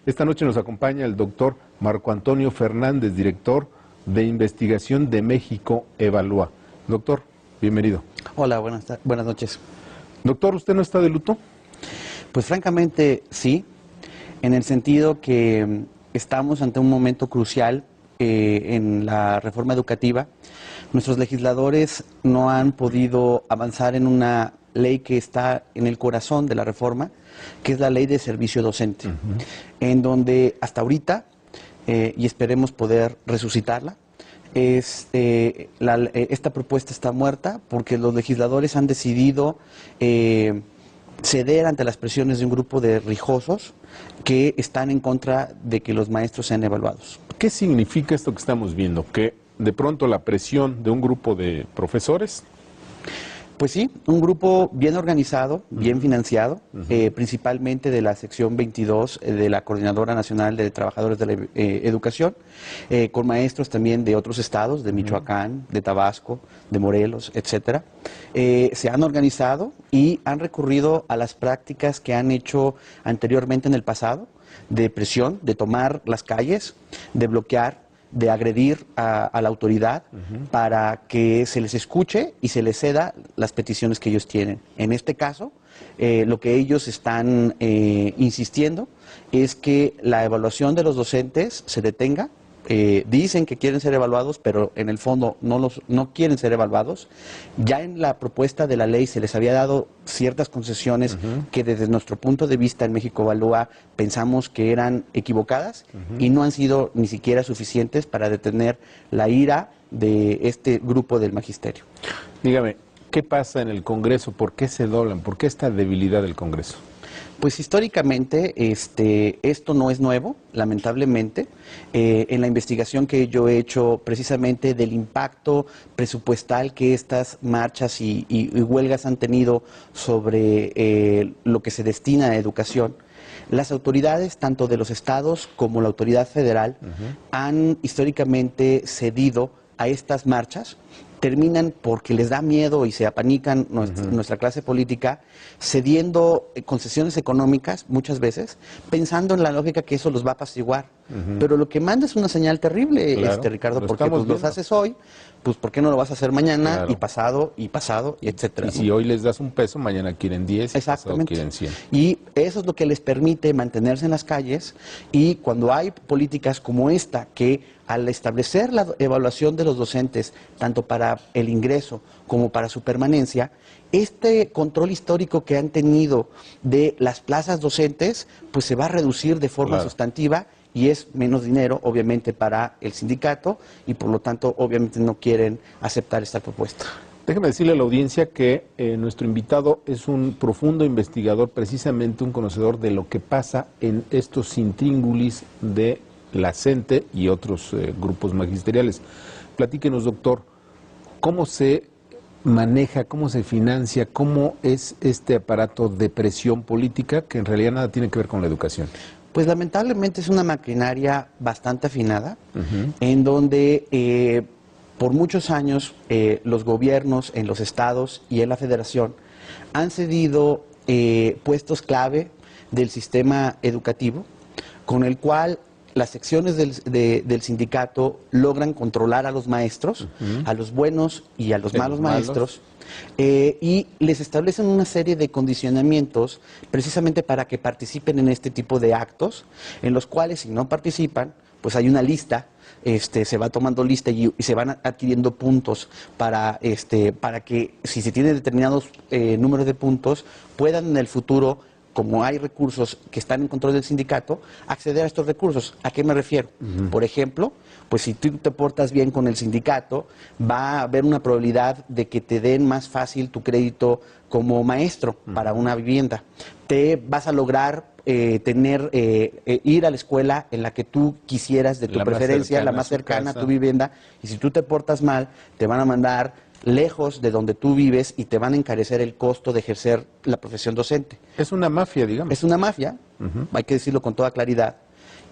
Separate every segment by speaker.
Speaker 1: Esta noche nos acompaña el doctor Marco Antonio Fernández, director de investigación de México Evalúa. Doctor, bienvenido.
Speaker 2: Hola, buenas noches.
Speaker 1: Doctor, ¿usted no está de luto?
Speaker 2: Pues francamente sí, en el sentido que estamos ante un momento crucial en la reforma educativa. Nuestros legisladores no han podido avanzar en una ley que está en el corazón de la reforma, que es la ley de servicio docente, en donde hasta ahorita, y esperemos poder resucitarla, esta propuesta está muerta porque los legisladores han decidido ceder ante las presiones de un grupo de rijosos que están en contra de que los maestros sean evaluados.
Speaker 1: ¿Qué significa esto que estamos viendo? ¿Que de pronto la presión de un grupo de profesores?
Speaker 2: Pues sí, un grupo bien organizado, bien financiado, principalmente de la sección 22 de la Coordinadora Nacional de Trabajadores de la Educación, con maestros también de otros estados, de Michoacán, de Tabasco, de Morelos, etcétera. Se han organizado y han recurrido a las prácticas que han hecho anteriormente en el pasado, de presión, de tomar las calles, de bloquear, de agredir a la autoridad para que se les escuche y se les ceda las peticiones que ellos tienen. En este caso, lo que ellos están insistiendo es que la evaluación de los docentes se detenga. Dicen que quieren ser evaluados, pero en el fondo no quieren ser evaluados. Ya en la propuesta de la ley se les había dado ciertas concesiones que desde nuestro punto de vista en México Evalúa pensamos que eran equivocadas y no han sido ni siquiera suficientes para detener la ira de este grupo del magisterio.
Speaker 1: Dígame, ¿qué pasa en el Congreso? ¿Por qué se doblan? ¿Por qué esta debilidad del Congreso?
Speaker 2: Pues históricamente esto no es nuevo, lamentablemente. En la investigación que yo he hecho precisamente del impacto presupuestal que estas marchas y huelgas han tenido sobre lo que se destina a educación, las autoridades, tanto de los estados como la autoridad federal, han históricamente cedido a estas marchas. Terminan porque les da miedo y se apanican nuestra clase política, cediendo concesiones económicas muchas veces, pensando en la lógica que eso los va a apaciguar. Pero lo que manda es una señal terrible,
Speaker 1: claro,
Speaker 2: Ricardo, porque pues, los haces hoy, pues ¿por qué no lo vas a hacer mañana? Claro. y pasado, y etcétera.
Speaker 1: Y si hoy les das un peso, mañana quieren 10 y pasado quieren 100.
Speaker 2: Y eso es lo que les permite mantenerse en las calles, y cuando hay políticas como esta que al establecer la evaluación de los docentes, tanto para el ingreso como para su permanencia, este control histórico que han tenido de las plazas docentes, pues se va a reducir de forma sustantiva y es menos dinero, obviamente, para el sindicato y por lo tanto, obviamente, no quieren aceptar esta propuesta.
Speaker 1: Déjeme decirle a la audiencia que nuestro invitado es un profundo investigador, precisamente un conocedor de lo que pasa en estos intríngulis de la CENTE y otros grupos magisteriales. Platíquenos, doctor, ¿cómo se maneja, cómo se financia, cómo es este aparato de presión política que en realidad nada tiene que ver con la educación?
Speaker 2: Pues lamentablemente es una maquinaria bastante afinada, en donde por muchos años los gobiernos en los estados y en la federación han cedido puestos clave del sistema educativo, con el cual las secciones del sindicato logran controlar a los maestros, a los buenos y a los malos maestros, y les establecen una serie de condicionamientos precisamente para que participen en este tipo de actos, en los cuales si no participan, pues hay una lista, se va tomando lista y se van adquiriendo puntos para que si se tienen determinados números de puntos, puedan en el futuro, como hay recursos que están en control del sindicato, acceder a estos recursos. ¿A qué me refiero? Por ejemplo, pues si tú te portas bien con el sindicato, va a haber una probabilidad de que te den más fácil tu crédito como maestro para una vivienda. Te vas a lograr ir a la escuela en la que tú quisieras, de tu preferencia, la más cercana a tu vivienda, y si tú te portas mal, te van a mandar lejos de donde tú vives y te van a encarecer el costo de ejercer la profesión docente.
Speaker 1: Es una mafia, digamos.
Speaker 2: Es una mafia, hay que decirlo con toda claridad,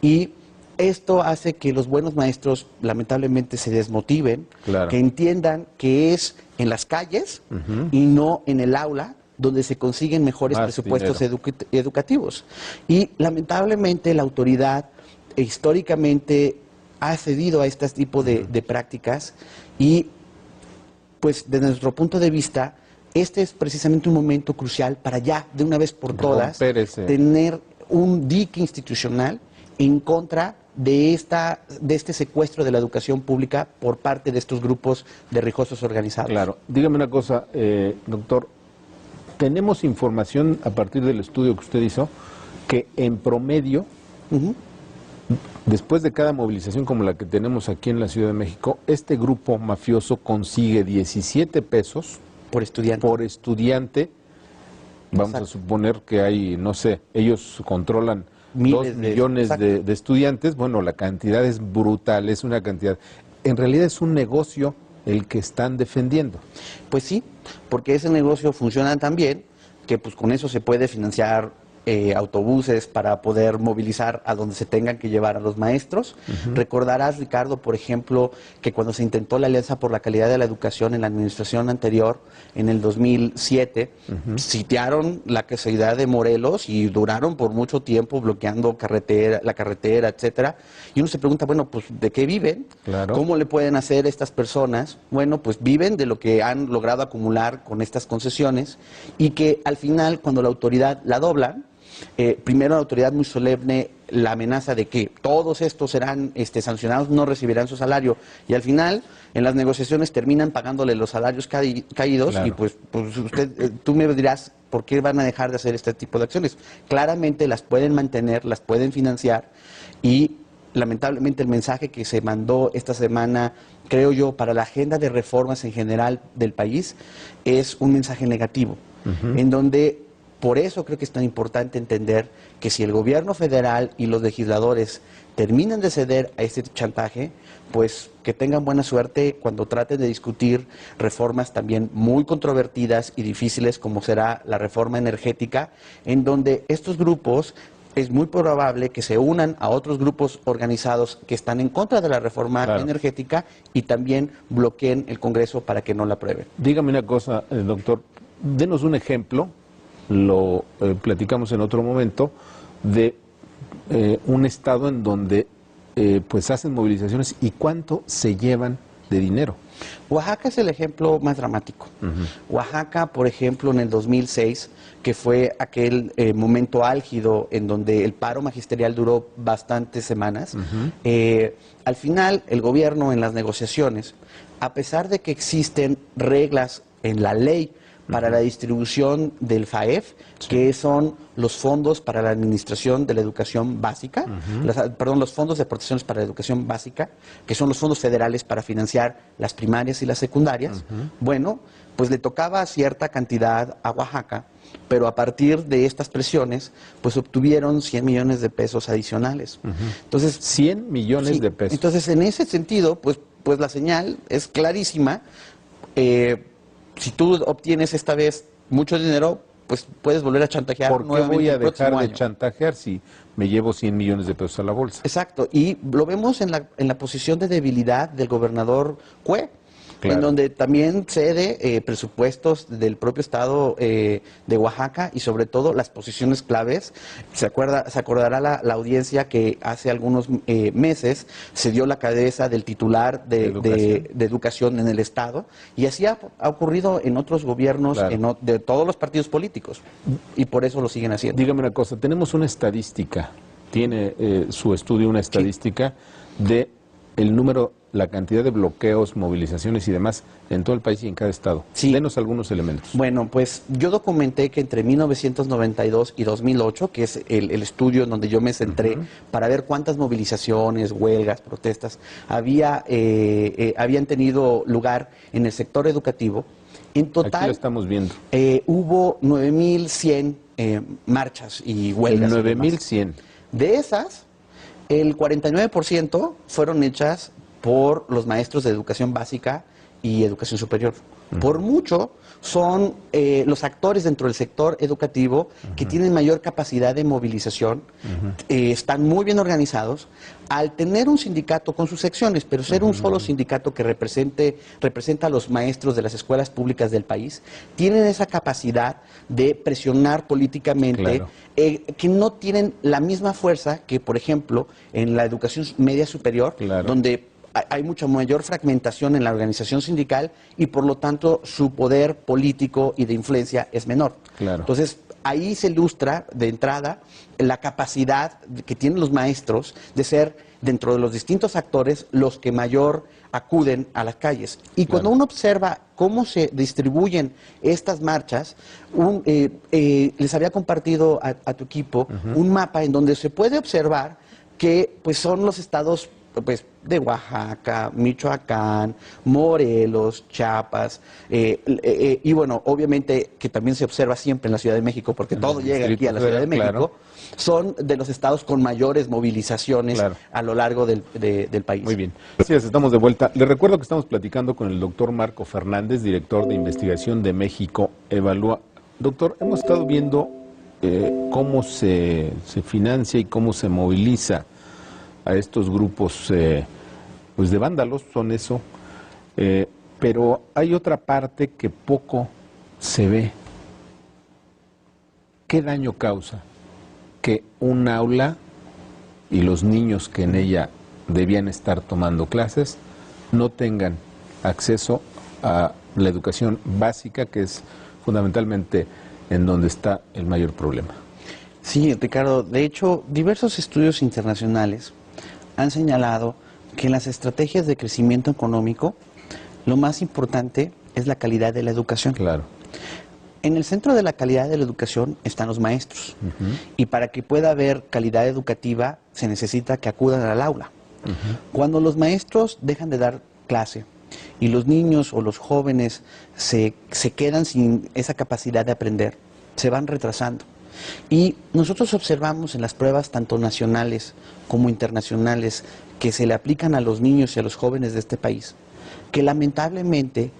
Speaker 2: y esto hace que los buenos maestros lamentablemente se desmotiven, que entiendan que es en las calles y no en el aula donde se consiguen mejores
Speaker 1: Más
Speaker 2: presupuestos
Speaker 1: dinero.
Speaker 2: educativos. Y lamentablemente la autoridad históricamente ha cedido a este tipo de prácticas y pues desde nuestro punto de vista, este es precisamente un momento crucial para ya, de una vez por todas,
Speaker 1: Romper ese-
Speaker 2: tener un dique institucional en contra de este secuestro de la educación pública por parte de estos grupos de rijosos organizados.
Speaker 1: Claro. Dígame una cosa, doctor. Tenemos información a partir del estudio que usted hizo que en promedio,
Speaker 2: Ujú.
Speaker 1: después de cada movilización como la que tenemos aquí en la Ciudad de México, este grupo mafioso consigue 17 pesos
Speaker 2: Por estudiante.
Speaker 1: por estudiante. Vamos a
Speaker 2: Exacto.
Speaker 1: suponer que hay, no sé, ellos controlan
Speaker 2: Miles
Speaker 1: 2 millones
Speaker 2: exacto.
Speaker 1: de estudiantes. Bueno, la cantidad es brutal, es una cantidad. En realidad es un negocio el que están defendiendo.
Speaker 2: Pues sí, porque ese negocio funciona tan bien que pues con eso se puede financiar autobuses para poder movilizar a donde se tengan que llevar a los maestros. Recordarás, Ricardo, por ejemplo, que cuando se intentó la Alianza por la Calidad de la Educación en la administración anterior, en el 2007, sitiaron la ciudad de Morelos y duraron por mucho tiempo bloqueando la carretera, etcétera. Y uno se pregunta, bueno, pues ¿de qué viven?
Speaker 1: Claro.
Speaker 2: ¿Cómo le pueden hacer estas personas? Bueno, pues viven de lo que han logrado acumular con estas concesiones y que al final, cuando la autoridad la dobla, primero la autoridad muy solemne la amenaza de que todos estos serán sancionados, no recibirán su salario y al final en las negociaciones terminan pagándole los salarios caídos.
Speaker 1: Claro.
Speaker 2: Y pues tú me dirás por qué van a dejar de hacer este tipo de acciones. Claramente las pueden mantener, las pueden financiar y lamentablemente el mensaje que se mandó esta semana, creo yo, para la agenda de reformas en general del país es un mensaje negativo, en donde por eso creo que es tan importante entender que si el gobierno federal y los legisladores terminan de ceder a este chantaje, pues que tengan buena suerte cuando traten de discutir reformas también muy controvertidas y difíciles como será la reforma energética, en donde estos grupos es muy probable que se unan a otros grupos organizados que están en contra de la reforma
Speaker 1: Claro.
Speaker 2: energética y también bloqueen el Congreso para que no la aprueben.
Speaker 1: Dígame una cosa, doctor, denos un ejemplo, lo platicamos en otro momento, de un estado en donde pues hacen movilizaciones y cuánto se llevan de dinero.
Speaker 2: Oaxaca es el ejemplo más dramático. Oaxaca, por ejemplo, en el 2006, que fue aquel momento álgido en donde el paro magisterial duró bastantes semanas, al final el gobierno en las negociaciones, a pesar de que existen reglas en la ley para la distribución del FAEF, que son los fondos para la administración de la educación básica, los fondos de protecciones para la educación básica, que son los fondos federales para financiar las primarias y las secundarias. Bueno, pues le tocaba cierta cantidad a Oaxaca, pero a partir de estas presiones, pues obtuvieron 100 millones de pesos adicionales. Entonces,
Speaker 1: 100 millones
Speaker 2: sí,
Speaker 1: de pesos.
Speaker 2: entonces, en ese sentido, pues la señal es clarísima. Si tú obtienes esta vez mucho dinero, pues puedes volver a chantajear
Speaker 1: ¿Por qué
Speaker 2: nuevamente
Speaker 1: voy a
Speaker 2: el próximo
Speaker 1: dejar de
Speaker 2: año.
Speaker 1: chantajear si me llevo 100 millones de pesos a la bolsa?
Speaker 2: Exacto, y lo vemos en la posición de debilidad del gobernador Cue,
Speaker 1: Claro.
Speaker 2: en donde también cede presupuestos del propio estado de Oaxaca y sobre todo las posiciones claves. Se acordará la audiencia que hace algunos meses se dio la cabeza del titular de educación en el estado y así ha ocurrido en otros gobiernos
Speaker 1: Claro.
Speaker 2: de todos los partidos políticos y por eso lo siguen haciendo.
Speaker 1: Dígame una cosa, tenemos una estadística, tiene su estudio una estadística de el número, la cantidad de bloqueos, movilizaciones y demás en todo el país y en cada estado.
Speaker 2: Sí.
Speaker 1: Denos algunos elementos.
Speaker 2: Bueno, pues yo documenté que entre 1992 y 2008, que es el estudio en donde yo me centré para ver cuántas movilizaciones, huelgas, protestas habían tenido lugar en el sector educativo, en
Speaker 1: Aquí lo
Speaker 2: total
Speaker 1: estamos viendo.
Speaker 2: hubo 9.100 marchas y huelgas. y demás.
Speaker 1: 9.100.
Speaker 2: De esas, el 49% fueron hechas por los maestros de educación básica y educación superior. Por mucho son los actores dentro del sector educativo que tienen mayor capacidad de movilización, están muy bien organizados. Al tener un sindicato con sus secciones, pero ser un solo sindicato que representa a los maestros de las escuelas públicas del país, tienen esa capacidad de presionar políticamente, que no tienen la misma fuerza que, por ejemplo, en la educación media superior, donde hay mucha mayor fragmentación en la organización sindical y por lo tanto su poder político y de influencia es menor. Entonces ahí se ilustra de entrada la capacidad que tienen los maestros de ser dentro de los distintos actores los que mayor acuden a las calles. Y cuando uno observa cómo se distribuyen estas marchas, les había compartido a tu equipo un mapa en donde se puede observar que pues son los estados pues de Oaxaca, Michoacán, Morelos, Chiapas, y bueno, obviamente que también se observa siempre en la Ciudad de México, porque todo llega aquí a la Ciudad de México, son de los estados con mayores movilizaciones a lo largo del país.
Speaker 1: Muy bien. Gracias, estamos de vuelta. Les recuerdo que estamos platicando con el doctor Marco Fernández, director de investigación de México Evalúa. Doctor, hemos estado viendo cómo se financia y cómo se moviliza a estos grupos pues de vándalos, son eso, pero hay otra parte que poco se ve. ¿Qué daño causa que un aula y los niños que en ella debían estar tomando clases no tengan acceso a la educación básica, que es fundamentalmente en donde está el mayor problema?
Speaker 2: Sí, Ricardo, de hecho, diversos estudios internacionales han señalado que en las estrategias de crecimiento económico lo más importante es la calidad de la educación. En el centro de la calidad de la educación están los maestros. Y para que pueda haber calidad educativa se necesita que acudan al aula. Cuando los maestros dejan de dar clase y los niños o los jóvenes se quedan sin esa capacidad de aprender, se van retrasando. Y nosotros observamos en las pruebas tanto nacionales como internacionales que se le aplican a los niños y a los jóvenes de este país, que lamentablemente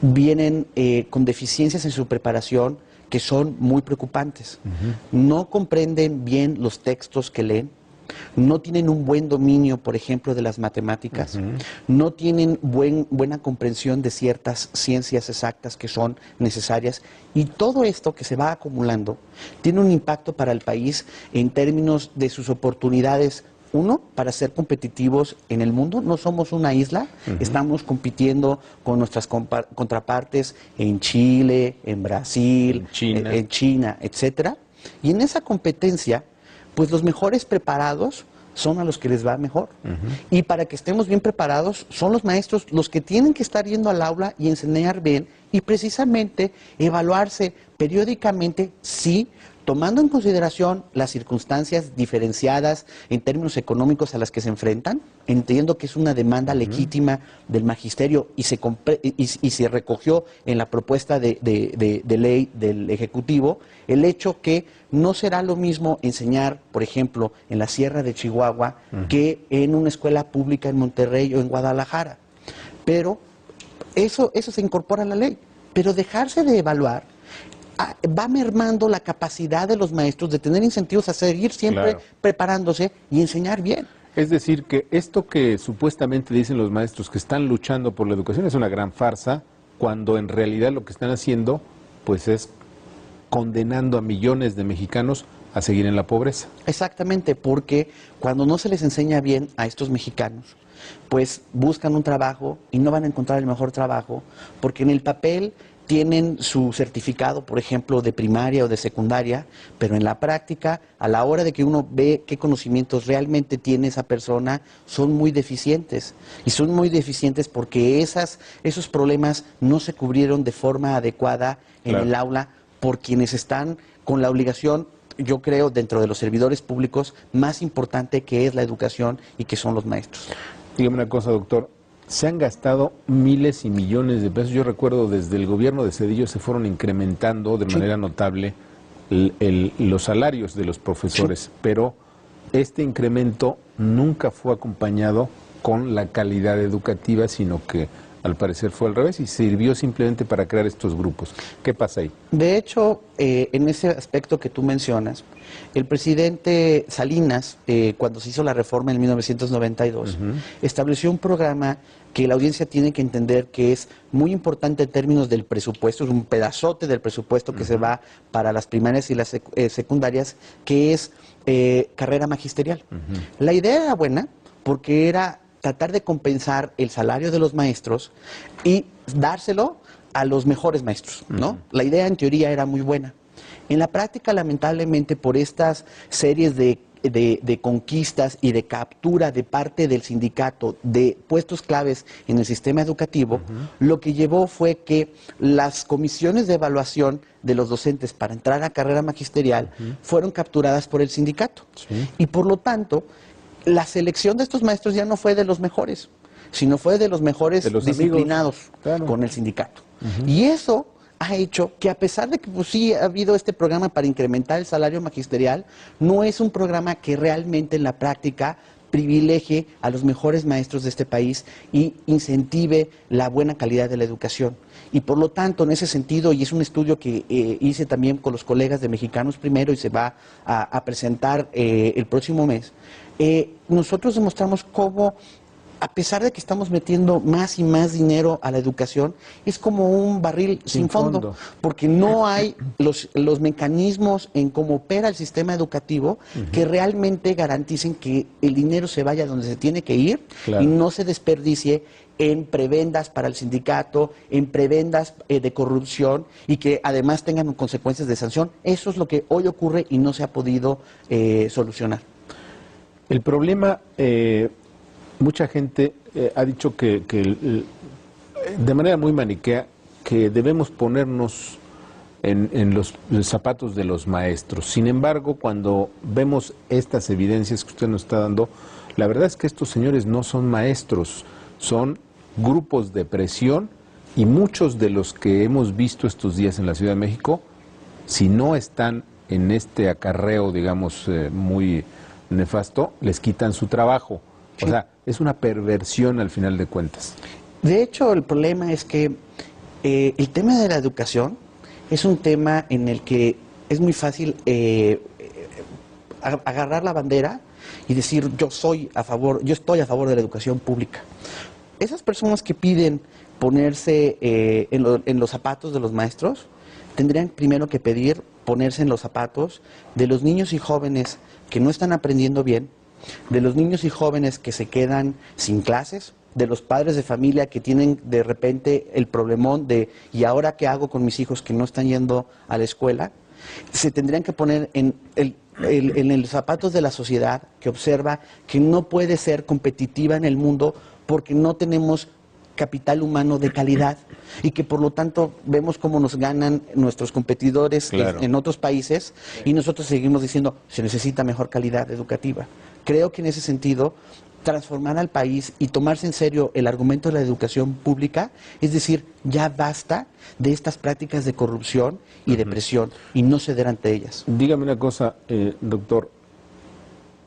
Speaker 2: vienen con deficiencias en su preparación que son muy preocupantes. No comprenden bien los textos que leen, no tienen un buen dominio, por ejemplo, de las matemáticas, no tienen buena comprensión de ciertas ciencias exactas que son necesarias, y todo esto que se va acumulando tiene un impacto para el país en términos de sus oportunidades. Uno, para ser competitivos en el mundo. No somos una isla, estamos compitiendo con nuestras contrapartes en Chile, en Brasil, en China, etcétera. Y en esa competencia, pues los mejores preparados son a los que les va mejor. Y para que estemos bien preparados, son los maestros los que tienen que estar yendo al aula y enseñar bien y precisamente evaluarse periódicamente, sí, tomando en consideración las circunstancias diferenciadas en términos económicos a las que se enfrentan. Entiendo que es una demanda legítima del magisterio y se recogió en la propuesta de ley del Ejecutivo el hecho que no será lo mismo enseñar, por ejemplo, en la Sierra de Chihuahua que en una escuela pública en Monterrey o en Guadalajara. Pero eso se incorpora a la ley. Pero dejarse de evaluar va mermando la capacidad de los maestros de tener incentivos a seguir siempre preparándose y enseñar bien.
Speaker 1: Es decir, que esto que supuestamente dicen los maestros que están luchando por la educación es una gran farsa, cuando en realidad lo que están haciendo pues es condenando a millones de mexicanos a seguir en la pobreza.
Speaker 2: Exactamente, porque cuando no se les enseña bien a estos mexicanos, pues buscan un trabajo y no van a encontrar el mejor trabajo, porque en el papel tienen su certificado, por ejemplo, de primaria o de secundaria, pero en la práctica, a la hora de que uno ve qué conocimientos realmente tiene esa persona, son muy deficientes. Y son muy deficientes porque esos problemas no se cubrieron de forma adecuada en el aula por quienes están con la obligación, yo creo, dentro de los servidores públicos, más importante, que es la educación y que son los maestros.
Speaker 1: Dígame una cosa, doctor. Se han gastado miles y millones de pesos. Yo recuerdo desde el gobierno de Zedillo se fueron incrementando de manera notable los salarios de los profesores, pero este incremento nunca fue acompañado con la calidad educativa, sino que al parecer fue al revés y sirvió simplemente para crear estos grupos. ¿Qué pasa ahí?
Speaker 2: De hecho, en ese aspecto que tú mencionas, el presidente Salinas, cuando se hizo la reforma en 1992, estableció un programa que la audiencia tiene que entender que es muy importante en términos del presupuesto, es un pedazote del presupuesto que se va para las primarias y las secundarias, que es carrera magisterial. La idea era buena porque era tratar de compensar el salario de los maestros y dárselo a los mejores maestros, ¿no? La idea en teoría era muy buena. En la práctica, lamentablemente, por estas series de conquistas y de captura de parte del sindicato de puestos claves en el sistema educativo, lo que llevó fue que las comisiones de evaluación de los docentes para entrar a carrera magisterial fueron capturadas por el sindicato. Y por lo tanto, la selección de estos maestros ya no fue de los mejores, sino fue de los mejores disciplinados con el sindicato. Y eso ha hecho que, a pesar de que pues, sí ha habido este programa para incrementar el salario magisterial, no es un programa que realmente en la práctica privilegie a los mejores maestros de este país y incentive la buena calidad de la educación. Y por lo tanto, en ese sentido, y es un estudio que hice también con los colegas de Mexicanos Primero y se va a presentar el próximo mes, nosotros demostramos cómo, a pesar de que estamos metiendo más y más dinero a la educación, es como un barril sin fondo, porque no hay los mecanismos en cómo opera el sistema educativo que realmente garanticen que el dinero se vaya donde se tiene que ir y no se desperdicie en prebendas para el sindicato, en prebendas de corrupción y que además tengan consecuencias de sanción. Eso es lo que hoy ocurre y no se ha podido solucionar.
Speaker 1: El problema... mucha gente ha dicho que de manera muy maniquea que debemos ponernos en los zapatos de los maestros. Sin embargo, cuando vemos estas evidencias que usted nos está dando, la verdad es que estos señores no son maestros, son grupos de presión y muchos de los que hemos visto estos días en la Ciudad de México, si no están en este acarreo, digamos, muy nefasto, les quitan su trabajo. O sea, es una perversión al final de cuentas.
Speaker 2: De hecho, el problema es que el tema de la educación es un tema en el que es muy fácil agarrar la bandera y decir yo estoy a favor de la educación pública. Esas personas que piden ponerse en los zapatos de los maestros tendrían primero que pedir ponerse en los zapatos de los niños y jóvenes que no están aprendiendo bien, de los niños y jóvenes que se quedan sin clases, de los padres de familia que tienen de repente el problemón de ¿y ahora qué hago con mis hijos que no están yendo a la escuela? Se tendrían que poner en los zapatos de la sociedad que observa que no puede ser competitiva en el mundo porque no tenemos capital humano de calidad y que por lo tanto vemos cómo nos ganan nuestros competidores en otros países y nosotros seguimos diciendo se necesita mejor calidad educativa. Creo que en ese sentido transformar al país y tomarse en serio el argumento de la educación pública, es decir, ya basta de estas prácticas de corrupción y de presión y no ceder ante ellas.
Speaker 1: Dígame una cosa, doctor.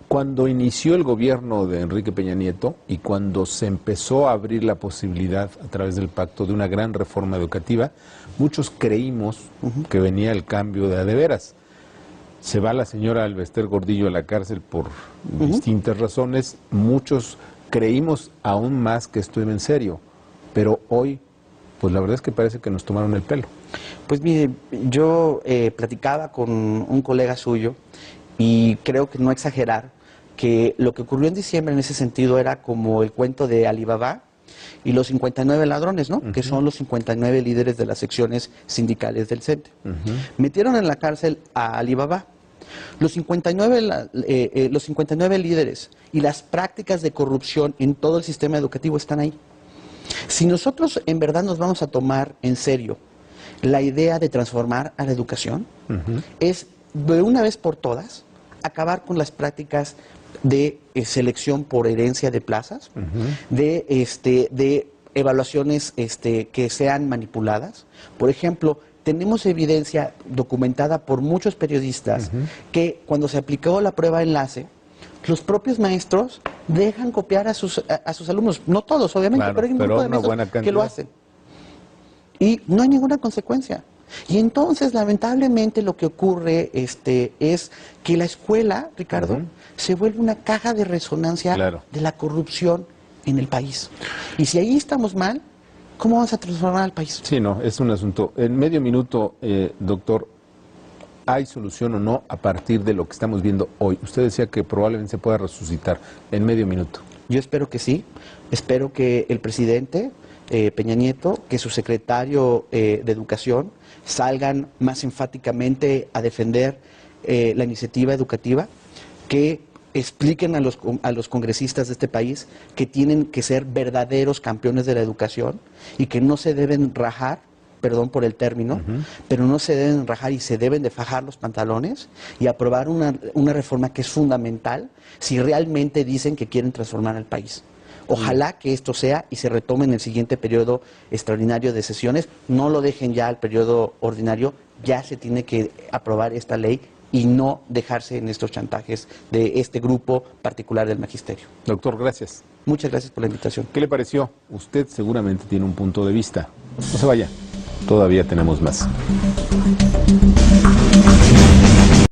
Speaker 1: Cuando inició el gobierno de Enrique Peña Nieto y cuando se empezó a abrir la posibilidad a través del pacto de una gran reforma educativa, muchos creímos que venía el cambio de a de veras. Se va la señora Alvester Gordillo a la cárcel por distintas razones. Muchos creímos aún más que esto iba en serio, pero hoy, pues la verdad es que parece que nos tomaron el pelo.
Speaker 2: Pues mire, yo platicaba con un colega suyo y creo que no exagerar que lo que ocurrió en diciembre en ese sentido era como el cuento de Alibaba y los 59 ladrones, ¿no? Que son los 59 líderes de las secciones sindicales del CENTE. Metieron en la cárcel a Alibaba. Los 59 líderes y las prácticas de corrupción en todo el sistema educativo están ahí. Si nosotros en verdad nos vamos a tomar en serio la idea de transformar a la educación, es de una vez por todas acabar con las prácticas de selección por herencia de plazas, de evaluaciones que sean manipuladas. Por ejemplo, tenemos evidencia documentada por muchos periodistas que cuando se aplicó la prueba enlace, los propios maestros dejan copiar a sus alumnos. No todos, obviamente,
Speaker 1: Claro,
Speaker 2: pero hay un
Speaker 1: pero
Speaker 2: grupo de
Speaker 1: una buena
Speaker 2: maestros que lo
Speaker 1: cantidad.
Speaker 2: hacen. Y no hay ninguna consecuencia. Y entonces, lamentablemente, lo que ocurre es que la escuela, Ricardo, se vuelve una caja de resonancia de la corrupción en el país. Y si ahí estamos mal, ¿cómo vamos a transformar al país?
Speaker 1: Sí, no, es un asunto. En medio minuto, doctor, ¿hay solución o no a partir de lo que estamos viendo hoy? Usted decía que probablemente se pueda resucitar en medio minuto.
Speaker 2: Yo espero que sí. Espero que el presidente Peña Nieto, que su secretario de Educación salgan más enfáticamente a defender la iniciativa educativa, que expliquen a los congresistas de este país que tienen que ser verdaderos campeones de la educación y que no se deben rajar, perdón por el término, pero no se deben rajar y se deben de fajar los pantalones y aprobar una reforma que es fundamental si realmente dicen que quieren transformar al país. Ojalá que esto sea y se retome en el siguiente periodo extraordinario de sesiones. No lo dejen ya al periodo ordinario, ya se tiene que aprobar esta ley y no dejarse en estos chantajes de este grupo particular del magisterio.
Speaker 1: Doctor, gracias.
Speaker 2: Muchas gracias por la invitación.
Speaker 1: ¿Qué le pareció? Usted seguramente tiene un punto de vista. No se vaya, todavía tenemos más.